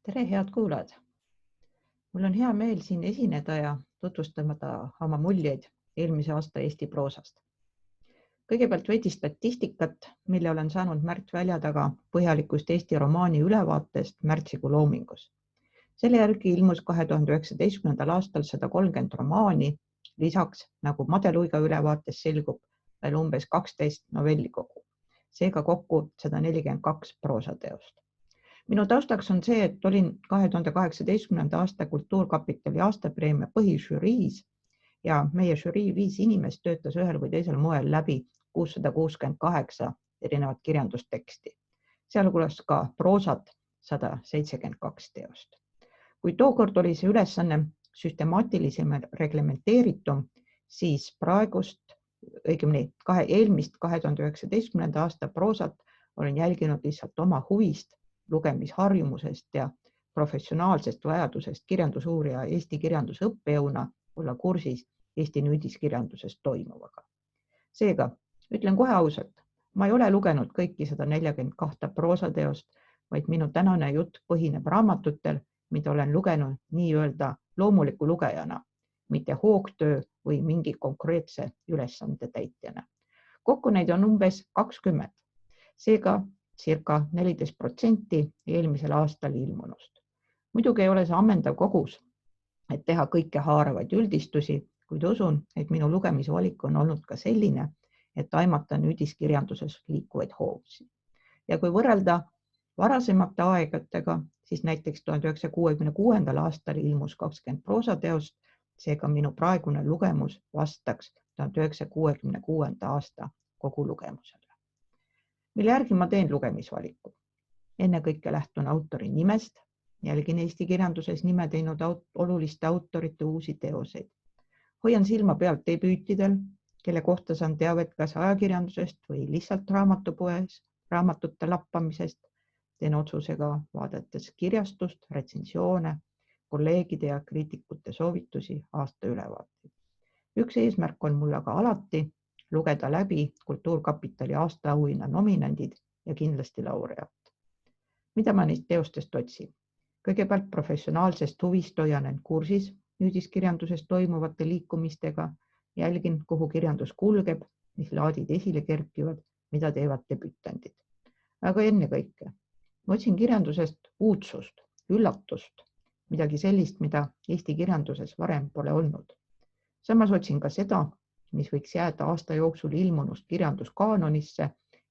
Tere, head kuulajad! Mul on hea meel siin esineda ja tutvustamata oma muljeid eelmise aasta Eesti proosast. Kõigepealt veidi statistikat, mille olen saanud Märt Väljataga põhjalikust Eesti romaani ülevaatest märtsikuu Loomingus. Selle järgi ilmus 2019. aastal 130 romaani, lisaks, nagu Made Luiga ülevaates selgub, veel umbes 12 novellikogu, seega kokku 142 proosateost. Minu taustaks on see, et olin 2018. aasta Kultuurkapitali aastapreemia põhižüriis ja meie žürii 5 inimest töötas ühel või teisel moel läbi 668 erinevat kirjandusteksti, sealhulgas ka proosat 172 teost. Kui tookord oli see ülesanne süstemaatilisem ja reglementeeritum, siis praegust, õigemini eelmist 2019. aasta proosat olen jälginud lihtsalt oma huvist, lugemisharjumusest ja professionaalsest vajadusest kirjandusuurija Eesti kirjanduse õppejõuna olla kursis Eesti nüüdiskirjanduses toimuvaga. Seega, ütlen kohe ausalt, ma ei ole lugenud kõiki 142 proosateost, vaid minu tänane jutt põhineb raamatutel, mida olen lugenud nii-öelda loomuliku lugejana, mitte hoogtöö või mingi konkreetse ülesande täitjana. Kokku neid on umbes 20, seega circa 14% eelmisel aastal ilmunust. Muidugi ei ole see ammendav kogus, et teha kõike haaravaid üldistusi, kuid usun, et minu lugemisvalik on olnud ka selline, et aimata nüüdiskirjanduses liikuvaid hoovusi. Ja kui võrrelda varasemate aegadega, siis näiteks 1966. aastal ilmus 20 proosateost, seega minu praegune lugemus vastaks 1966. aasta kogu lugemusele. Mille järgi ma teen lugemisvaliku. Ennekõike lähtun autori nimest, jälgin Eesti kirjanduses nime teinud oluliste autorite uusi teoseid. Hoian silma pealt debüütidel, kelle kohta saan teavet kas ajakirjandusest või lihtsalt raamatupoes raamatute lappamisest. Teen otsusega vaadates kirjastust, retsensioone, kolleegide ja kriitikute soovitusi, aasta ülevaateid. Üks eesmärk on mul aga alati lugeda läbi Kultuurkapitali aastaauhinna nominendid ja kindlasti laureaat. Mida ma neist teostest otsin? Kõigepealt professionaalsest huvist hoian end kursis nüüdiskirjanduses toimuvate liikumistega, jälgin, kuhu kirjandus kulgeb, mis laadid esile kerkivad, mida teevad debütandid. Aga ennekõike, ma otsin kirjandusest uudsust, üllatust, midagi sellist, mida Eesti kirjanduses varem pole olnud. Samas otsin ka seda, mis võiks jääda aasta jooksul ilmunust kirjanduskaanonisse,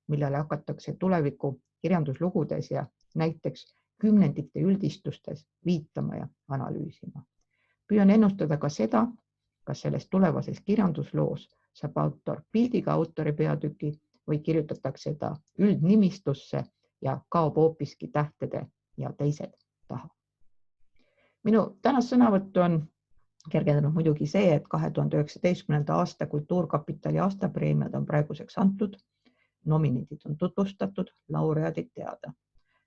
millele hakatakse tuleviku kirjanduslugudes ja näiteks kümnendite üldistustes viitama ja analüüsima. Püüan ennustada ka seda, kas selles tulevases kirjandusloos saab autor pildiga autori peatüki või kirjutatakse ta üldnimistusse ja kaob hoopiski tähtede ja teised taha. Minu tänast sõnavõttu on kergendanud muidugi see, et 2019. aasta Kultuurkapitali aastapreemiad on praeguseks antud, nominendid on tutvustatud, laureaadid teada.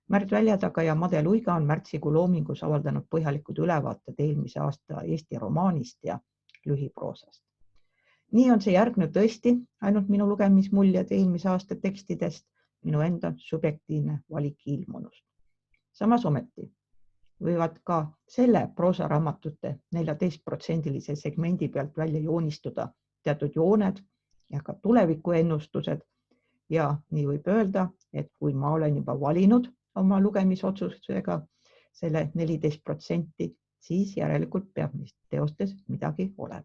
Märt Väljataga ja Made Luiga on märtsikuu Loomingus avaldanud põhjalikud ülevaated eelmise aasta Eesti romaanist ja lühiproosast. Nii on see järgnev tõesti ainult minu lugemismuljed eelmise aasta tekstidest, minu enda subjektiivne valik ilmunust. Samas ometi võivad ka selle proosaraamatute 14% segmendi pealt välja joonistuda teatud jooned ja ka tulevikuennustused ja nii võib öelda, et kui ma olen juba valinud oma lugemisotsustusega selle 14%, siis järelikult peab neist teostes midagi olema.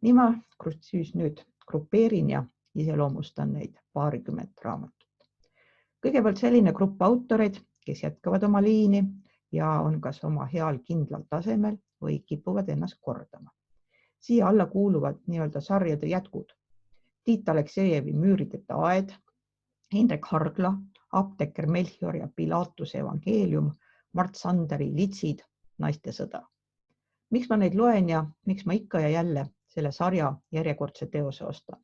Nii ma nüüd grupeerin ja iseloomustan neid paarikümmet raamatut. Kõigepealt selline grupp autoreid, kes jätkavad oma liini ja on kas oma heal kindlal tasemel või kipuvad ennast kordama. Siia alla kuuluvad nii-öelda sarjade jätkud. Tiit Aleksejevi Müürideta aed, Hindrek Hargla, Apteeker Melchior ja Pilatuse evangeelium, Mart Sanderi Litsid, Naiste sõda. Miks ma neid loen ja miks ma ikka ja jälle selle sarja järjekordse teose ostan?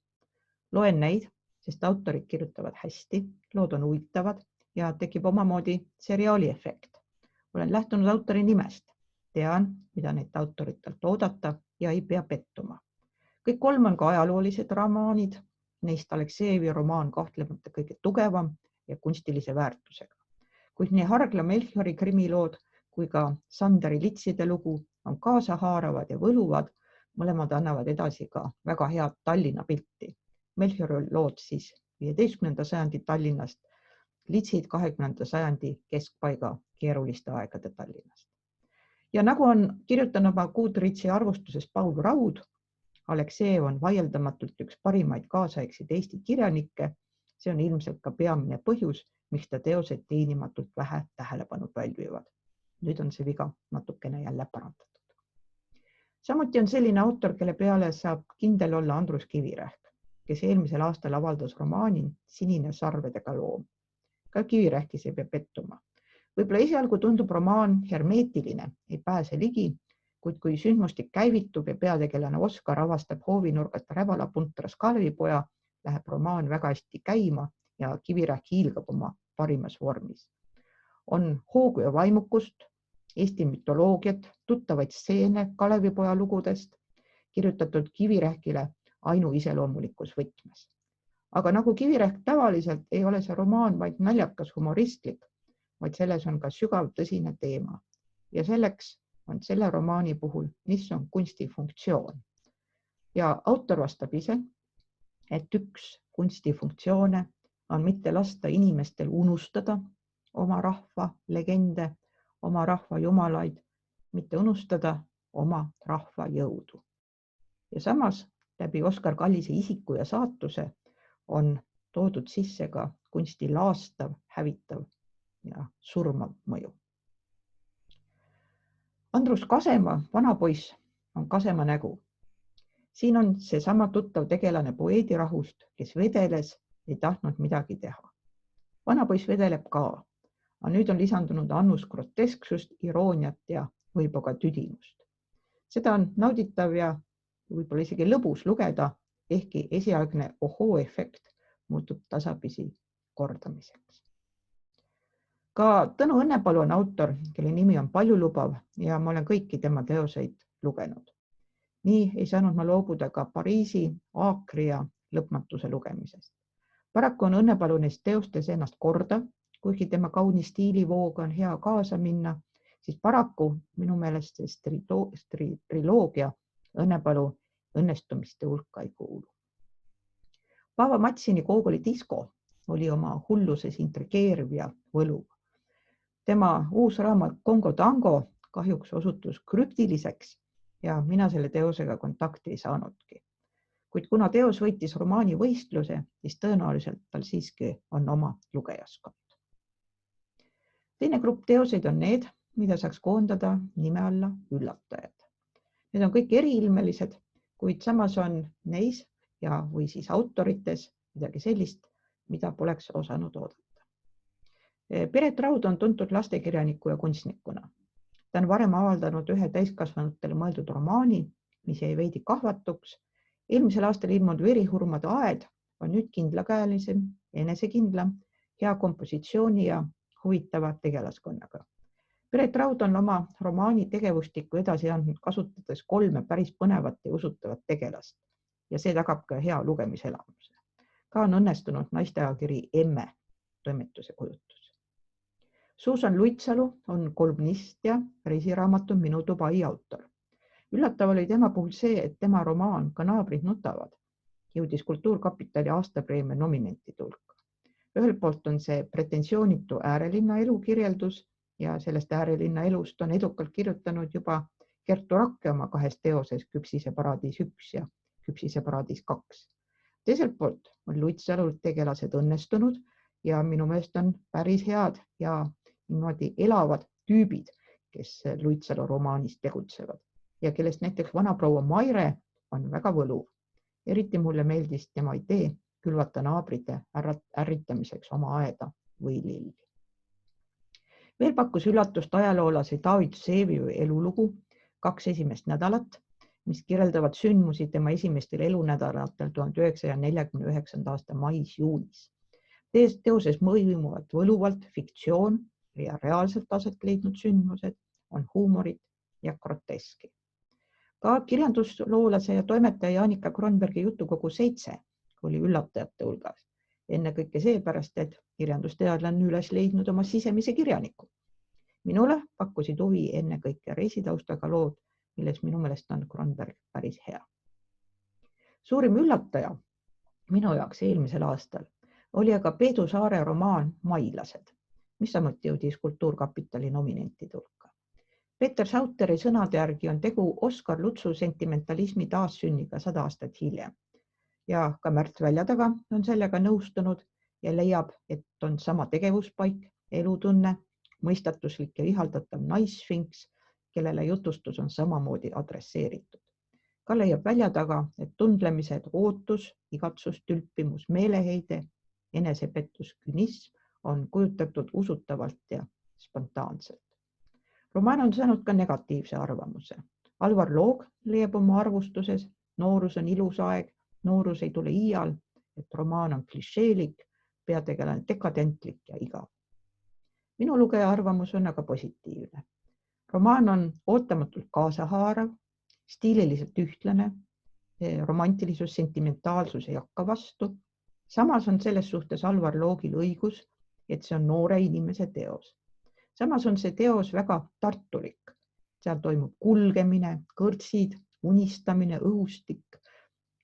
Loen neid, sest autorid kirjutavad hästi, lood on huvitavad ja tekib omamoodi seriaali efekt. Olen lähtunud autori nimest, tean, mida neid autoritelt oodata ja ei pea pettuma. Kõik 3 on ka ajaloolised romaanid, neist Aleksejevi romaan kahtlemata kõige tugevam ja kunstilise väärtusega. kuid nii Hargla Melchiori krimilood kui ka Sanderi litside lugu on kaasahaaravad ja võluvad. Mõlemad annavad edasi ka väga head Tallinna pilti. Melchiori lood siis 15. sajandi Tallinnast, litsid 20. sajandi keskpaiga keeruliste aegade Tallinnast. Ja nagu on kirjutanud oma Goodreadsi arvustuses Paul Raud, Aleksejev on vaieldamatult üks parimaid kaasaegseid Eesti kirjanikke. See on ilmselt ka peamine põhjus, miks ta teosed teenimatult vähe tähelepanu pälvivad. Nüüd on see viga natukene jälle parandatud. Samuti on selline autor, kelle peale saab kindel olla Andrus Kivirähk, kes eelmisel aastal avaldas romaani Sinine sarvedega loom. Ka Kivirähkis ei pea pettuma. Võib-olla esialgu tundub romaan hermeetiline, ei pääse ligi, kuid kui sündmustik käivitub ja peategelane Oskar avastab hoovinurgast rävalapuntras Kalevipoja, läheb romaan väga hästi käima ja Kivirähk hiilgab oma parimas vormis. On hoogu ja vaimukust, Eesti mütoloogiat, tuttavaid stseene Kalevipoja lugudest, kirjutatud Kivirähkile ainuiseloomulikus võtmes. Aga nagu Kivirähk tavaliselt ei ole see romaan vaid naljakas humoristlik, vaid selles on ka sügav tõsine teema. Ja selleks on selle romaani puhul, mis on kunsti funktsioon. Ja autor vastab ise, et üks kunsti funktsioone on mitte lasta inimestel unustada oma rahva legende, oma rahva jumalaid, mitte unustada oma rahva jõudu. Ja samas läbi Oskar Kallise isiku ja saatuse on toodud sisse ka kunsti laastav, hävitav ja surmav mõju. Andrus Kasema, vanapoiss, on Kasema nägu. Siin on seesama tuttav tegelane poeedirahust, kes vedeles, ei tahtnud midagi teha. Vanapoiss vedeleb ka, aga nüüd on lisandunud annus grotesksust, irooniat ja võib-olla tüdimust. Seda on nauditav ja võib-olla isegi lõbus lugeda, ehkki esialgne ohoo-efekt muutub tasapisi kordamiseks. Ka Tõnu Õnnepalu on autor, kelle nimi on paljulubav ja ma olen kõiki tema teoseid lugenud. Nii ei saanud ma loobuda ka Pariisi, Aakri ja Lõpmatuse lugemisest. Paraku on Õnnepalu neist teostes ennast korda, kuigi tema kauni stiilivooga on hea kaasa minna, siis paraku minu meelest see triloogia Õnnepalu õnnestumiste hulka ei kuulu. Paavo Matsini Gogoli disko oli oma hulluses intrigeeriv ja võluv. Tema uus raamat Kongo tango kahjuks osutus krüptiliseks ja mina selle teosega kontakti ei saanudki. Kuid kuna teos võitis romaani võistluse, siis tõenäoliselt tal siiski on oma lugejaskond. Teine grupp teoseid on need, mida saaks koondada nime alla üllatajad. Need on kõik eriilmelised, kuid samas on neis ja või siis autorites midagi sellist, mida poleks osanud oodata. Piret Raud on tuntud lastekirjaniku ja kunstnikuna. Ta on varem avaldanud ühe täiskasvanutele mõeldud romaani, mis jäi veidi kahvatuks. Eelmisel aastal ilmunud Verihurmade aed on nüüd kindlakäelisem, enesekindlam, hea kompositsiooni ja huvitava tegelaskonnaga. Piret Raud on oma romaani tegevustikku edasi andnud kasutades 3 päris põnevat ja usutavat tegelast ja see tagab ka hea lugemiselamuse. Ka on õnnestunud naisteajakiri Emme toimetuse kujutus. Suusan Luitsalu on kolumnist ja reisiraamatu Minu Dubai autor. Üllatav oli tema puhul see, et tema romaan Ka naabrid nutavad jõudis Kultuurkapitali aastapreemia nominentide hulka. Ühelt poolt on see pretensioonitu äärelinna elu kirjeldus ja sellest äärelinna elust on edukalt kirjutanud juba Kertu Rakke oma 2 teoses Küpsise paradiis 1 ja Küpsise paradiis 2. Teiselt poolt on Luitsalul tegelased õnnestunud ja minu meelest on päris head ja niimoodi elavad tüübid, kes Luitsalu romaanis tegutsevad ja kellest näiteks vanaproua Maire on väga võluv. Eriti mulle meeldis tema idee külvata naabrite ärritamiseks oma aeda või lilli. Veel pakkus üllatust ajaloolase David Vseviov elulugu 2 esimest nädalat, mis kirjeldavad sündmusi tema esimestel elunädalatel 1949. aasta mais-juunis. Teoses mõjuvad võluvalt fiktsioon ja reaalselt aset leidnud sündmused, on huumorit ja groteski. Ka kirjandusloolase ja toimetaja Jaanika Kronbergi jutukogu 7 oli üllatajate hulgas. ennekõike seepärast, et kirjandusteadlane on üles leidnud oma sisemise kirjaniku. Minule pakkusid huvi ennekõike reisitaustaga lood, milles minu meelest on Kronberg päris hea. Suurim üllataja minu jaoks eelmisel aastal oli aga Peedu Saare romaan Mailased, mis samuti jõudis Kultuurkapitali nominentide hulka. Peeter Sauteri sõnade järgi on tegu Oskar Lutsu sentimentalismi taassünniga 100 aastat hiljem. Ja ka Märt Väljataga on sellega nõustunud ja leiab, et on sama tegevuspaik, elutunne, mõistatuslik ja ihaldatav naissfinks, kellele jutustus on samamoodi adresseeritud. Ka leiab Väljataga, et tundlemised, ootus, igatsus, tülpimus, meeleheide, enesepettus, künism on kujutatud usutavalt ja spontaanselt. Romaan on saanud ka negatiivse arvamuse. Alvar Loog leiab oma arvustuses, noorus on ilus aeg, noorus ei tule iial, et romaan on klišeelik, peategelane dekadentlik ja igav. Minu lugeja arvamus on aga positiivne. Romaan on ootamatult kaasahaarav, stiililiselt ühtlane, romantilisus, sentimentaalsus ei hakka vastu. Samas on selles suhtes Alvar Loogil õigus, et see on noore inimese teos. Samas on see teos väga tartulik. Seal toimub kulgemine, kõrtsid, unistamine, õhustik.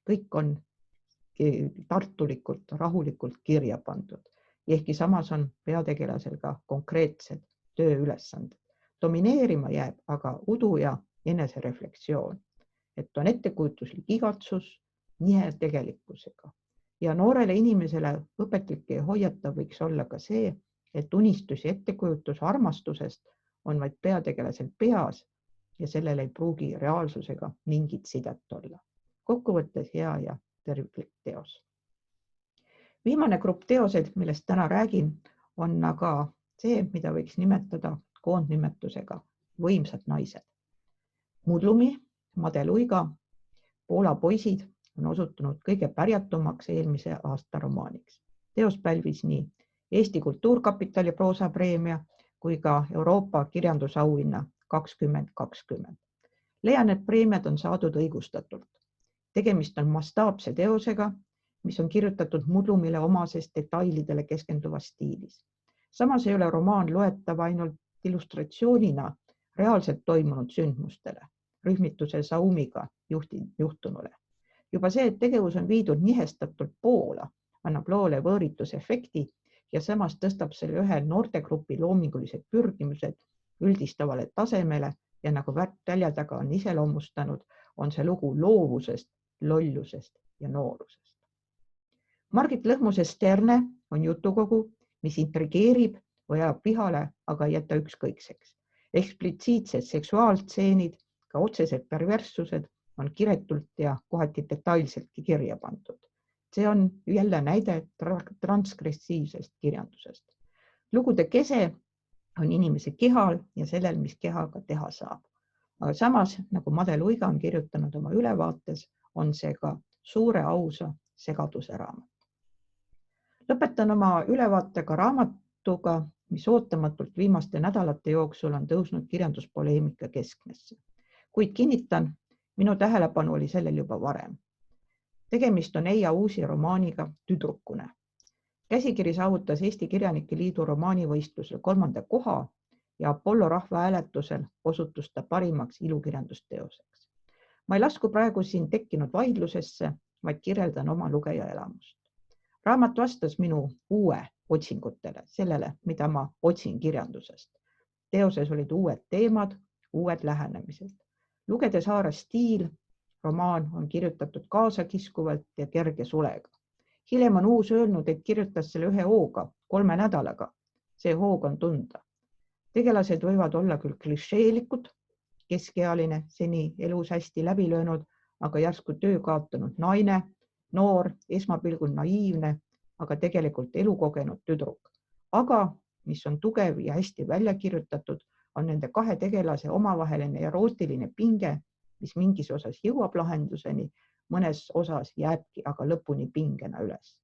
Kõik on tartulikult, rahulikult kirja pandud. Ehkki samas on peategelasel ka konkreetsed tööülesanded. Domineerima jääb aga udu ja enesereflektsioon, et on ettekujutuslik igatsus nihe tegelikkusega. Ja noorele inimesele õpetlik ja hoiatav võiks olla ka see, et unistus ja ettekujutus armastusest on vaid peategelasel peas ja sellel ei pruugi reaalsusega mingit sidet olla. Kokkuvõttes hea ja terviklik teos. Viimane grupp teosed, millest täna räägin, on aga see, mida võiks nimetada koondnimetusega võimsad naised. Mudlumi, Made Luiga, Poola poisid on osutunud kõige pärjatumaks eelmise aasta romaaniks. Teos pälvis nii Eesti Kultuurkapitali proosapreemia kui ka Euroopa kirjandusauhinna 2020. Leian, et preemiad on saadud õigustatult. Tegemist on mastaapse teosega, mis on kirjutatud Mudlumile omases detailidele keskenduvas stiilis. Samas ei ole romaan loetav ainult illustratsioonina reaalselt toimunud sündmustele, rühmituse Saumiga juhtunule. Juba see, et tegevus on viidud nihestatult Poola, annab loole võõritusefekti ja samas tõstab selle ühe noortegrupi loomingulised pürgimused üldistavale tasemele ja nagu Märt Väljataga on iseloomustanud, on see lugu loovusest, lollusest ja noorusest. Margit Lõhmuse Sterne on jutukogu, mis intrigeerib või ajab vihale, aga ei jäta ükskõikseks. Eksplitsiitsed seksuaaltseenid, ka otsesed perverssused on kiretult ja kohati detailseltki kirja pandud. See on jälle näide transgressiivsest kirjandusest. Lugude kese on inimese kehal ja sellel, mis kehaga teha saab. Aga samas, nagu Made Luiga on kirjutanud oma ülevaates, on see ka suure ausa segaduse raamat. Lõpetan oma ülevaatega raamatuga, mis ootamatult viimaste nädalate jooksul on tõusnud kirjanduspoleemika keskmesse. Kuid kinnitan, minu tähelepanu oli sellel juba varem. Tegemist on Eija Uusi romaaniga Tüdrukune. Käsikiri saavutas Eesti Kirjanike Liidu romaanivõistlusel 3. koha ja Apollo rahvahääletusel osutus ta parimaks ilukirjandusteoseks. Ma ei lasku praegu siin tekkinud vaidlusesse, vaid kirjeldan oma lugeja elamust. Raamat vastas minu uue otsingutele, sellele, mida ma otsin kirjandusest. Teoses olid uued teemad, uued lähenemised. Lugedes haaras stiil, romaan on kirjutatud kaasakiskuvalt ja kerge sulega. Hiljem on Uus öelnud, et kirjutas selle 1 hooga, 3 nädalaga. See hoog on tunda. Tegelased võivad olla küll klišeelikud, keskealine, seni elus hästi läbi löönud, aga järsku töö kaotanud naine, noor, esmapilgul naiivne, aga tegelikult elukogenud tüdruk. Aga, mis on tugev ja hästi välja kirjutatud, on nende kahe tegelase omavaheline erootiline pinge, mis mingis osas jõuab lahenduseni, mõnes osas jääbki aga lõpuni pingena üles.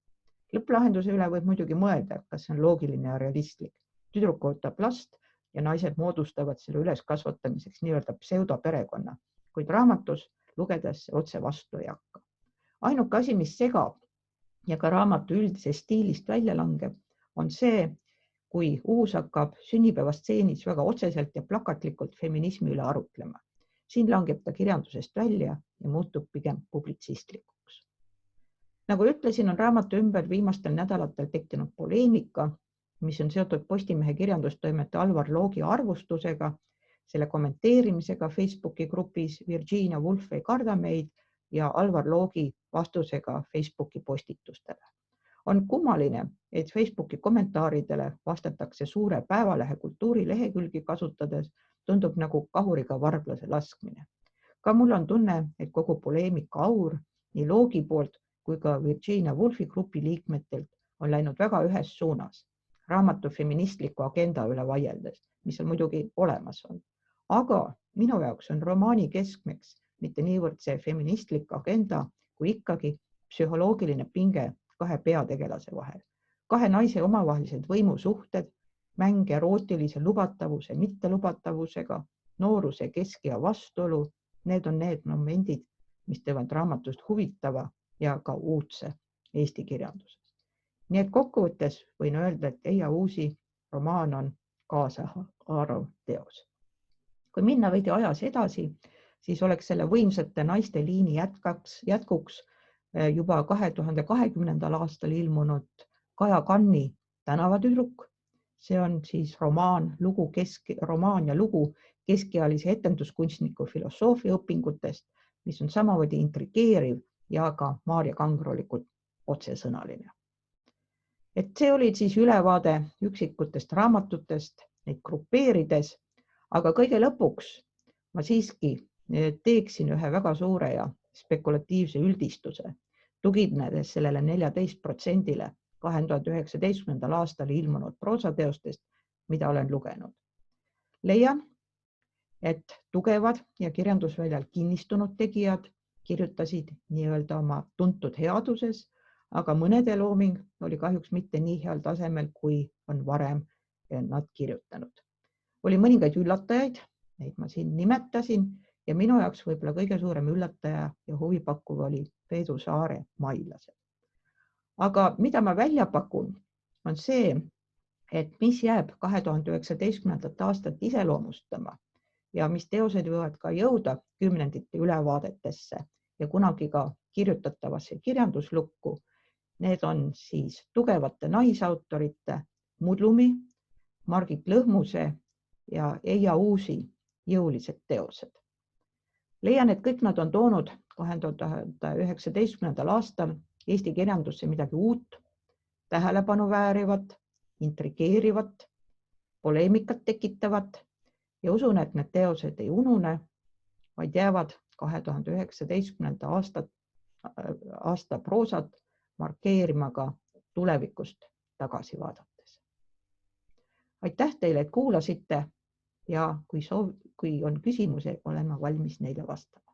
Lõpplahenduse üle võib muidugi mõelda, kas see on loogiline ja realistlik. Tüdruk ootab last ja naised moodustavad selle üles kasvatamiseks nii-öelda pseudoperekonna, kuid raamatus lugedes otse vastu ei hakka. Ainuke asi, mis segab, ja ka raamatu üldisest stiilist välja langeb, on see, kui uus hakkab sünnipäevastseenis väga otseselt ja plakatlikult feminismi üle arutlema. Siin langeb ta kirjandusest välja ja muutub pigem publitsistlikuks. Nagu ütlesin, on raamatu ümber viimastel nädalatel tekkinud poleemika, mis on seotud Postimehe kirjandustoimetaja Alvar Loogi arvustusega, selle kommenteerimisega Facebooki grupis Virginia Woolf ei karda meid ja Alvar Loogi vastusega Facebooki postitustele. On kummaline, et Facebooki kommentaaridele vastatakse suure Päevalehe kultuurilehekülgi kasutades, tundub nagu kahuriga varblase laskmine. Ka mul on tunne, et kogu poleemika aur nii Loogi poolt kui ka Virginia Woolfi grupi liikmetelt on läinud väga ühes suunas, raamatu feministliku agenda üle vaieldes, mis on muidugi olemas on. Aga minu jaoks on romaani keskmeks mitte niivõrd see feministlik agenda, kui ikkagi psühholoogiline pinge kahe peategelase vahel. Kahe naise omavahelised võimusuhted, mäng erootilise lubatavuse mittelubatavusega, nooruse kesk- ja vastuolu, need on need momendid, mis teevad raamatust huvitava ja ka uudse eesti kirjanduses. Nii et kokkuvõttes võin öelda, et Eija Uusi romaan on kaasahaarav teos. Kui minna veidi ajas edasi, siis oleks selle võimsate naiste liini jätkuks juba 2020. aastal ilmunud Kaja Kanni Tänavatüdruk. See on siis romaan ja lugu keskealise etenduskunstniku filosoofiaõpingutest, mis on samamoodi intrigeeriv ja ka Maarja Kangrolikult otsesõnaline. Et see oli siis ülevaade üksikutest raamatutest, neid grupeerides, aga kõige lõpuks ma siiski teeksin ühe väga suure ja spekulatiivse üldistuse, tuginedes sellele 14% 2019. aastal ilmunud proosateostest, mida olen lugenud. Leian, et tugevad ja kirjandusväljal kinnistunud tegijad kirjutasid nii-öelda oma tuntud headuses, aga mõnede looming oli kahjuks mitte nii heal tasemel, kui on varem nad kirjutanud. Oli mõningaid üllatajaid, neid ma siin nimetasin, ja minu jaoks võib-olla kõige suurem üllataja ja huvipakkuv oli Peedu Saare Mailased. Aga mida ma välja pakun, on see, et mis jääb 2019. aastat iseloomustama ja mis teosed võivad ka jõuda kümnendite ülevaadetesse ja kunagi ka kirjutatavasse kirjanduslukku. Need on siis tugevate naisautorite Mudlumi, Margit Lõhmuse ja Eija Uusi jõulised teosed. Leian, et kõik nad on toonud 2019. aastal Eesti kirjandusse midagi uut, tähelepanu väärivat, intrigeerivat, poleemikat tekitavat ja usun, et need teosed ei unune, vaid jäävad 2019. aasta proosat markeerima ka tulevikust tagasi vaadates. Aitäh teile, et kuulasite ja kui on küsimusi, olen ma valmis neile vastama.